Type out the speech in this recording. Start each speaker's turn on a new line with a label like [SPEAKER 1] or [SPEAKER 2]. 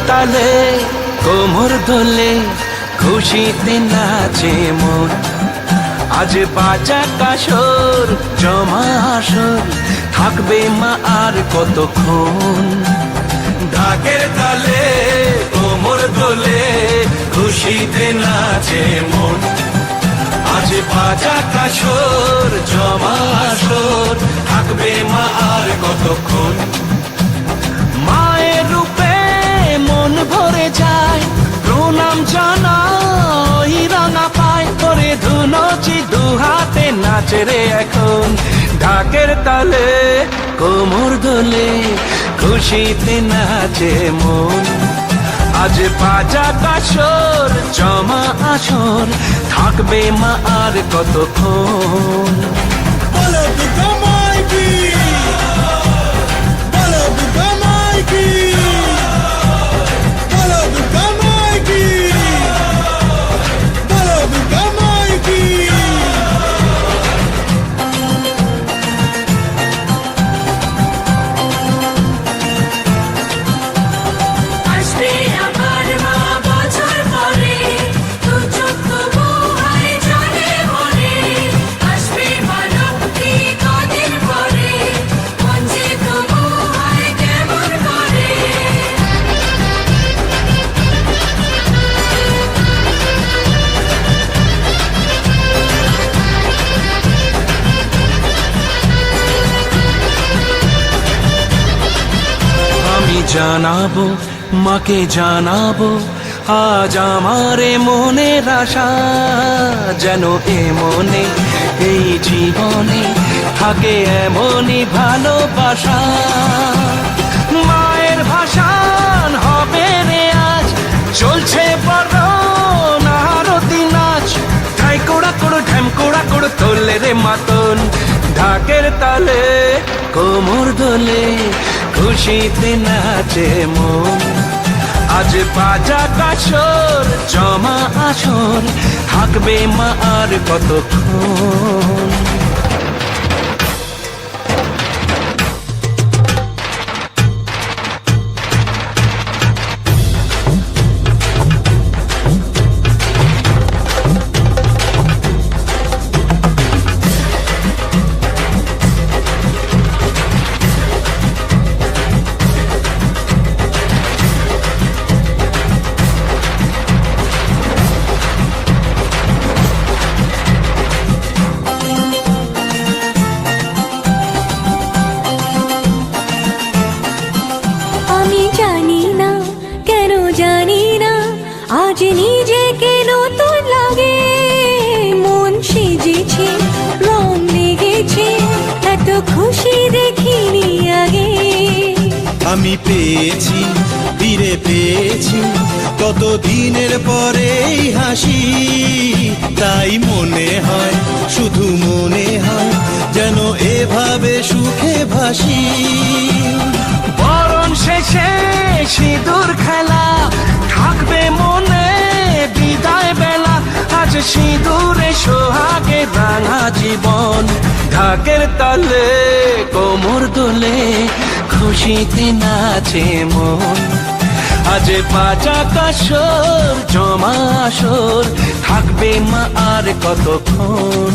[SPEAKER 1] তালে কোমর দোলে খুশিতে নাচে মন। আজ বাজা কাসর জমা আসর থাকবে মা আর কতক্ষণ। ঢাকের তালে কোমর দোলে খুশিতে নাচে মন। আজ বাজা কাসর জমা আসর থাকবে মা আর কতক্ষণ। মায়ের রূপে মন ভরে যায় প্রণাম জানাই রাঙা পায় করে ধুনচি দুহাতে নাচে রে এখন। ঢাকের তালে কোমর দোলে খুশিতে নাচে মন। আজ বাজা কাসর জমা আসর থাকবে মা আর কতক্ষণ।
[SPEAKER 2] বলো দুর্গা মাইকি, বলো দুর্গা মাইকি, বলো দুর্গা মাইকি, বলো দুর্গা মাইকি।
[SPEAKER 3] আসবে আমার মা বছর পরে, দু চোখ তবু হয় জলে ভরে। আসবে মা লক্ষ্মী কদিন পরে, মন যে তবু হয় কেমন করে।
[SPEAKER 1] আমি জানাবো মাকে জানাবো আজ আমারে মনের আশা। যেন এ মনে এই জীবনে থাকে এমনই ভালোবাসা। মায়ের ভাষান হবে রে আজ চলছে বড় আরতি নাচ। ঢাই কোড়া কোড় ঢ্যাম কোড়া কোড় তোলে রে মাতন। ঢাকের তালে কোমর দোলে খুশিতে নাচে মন। আজ বাজা কাসর জমা আসর থাকবে মা আর কতক্ষণ।
[SPEAKER 3] আমি জানি না কেন জানি না আজ নিজেকে নতুন লাগে। মন সেজেছে রং লেগেছে এত খুশি দেখিনি আগে।
[SPEAKER 2] আমি পেয়েছি ফিরে পেয়েছি কত দিনের পরে এই হাসি। তাই মনে হয় শুধু মনে হয় যেন এভাবে সুখে ভাসি।
[SPEAKER 1] বরণ শেষে সিঁদুর খেলা থাকবে মনে বিদায় বেলা। আজ সিঁদুরে সোহাগে রাঙা জীবন। ঢাকের তালে কোমর দোলে খুশিতে নাচে মন। আজ বাজা কাসর জমা আসর থাকবে মা আর কতক্ষণ।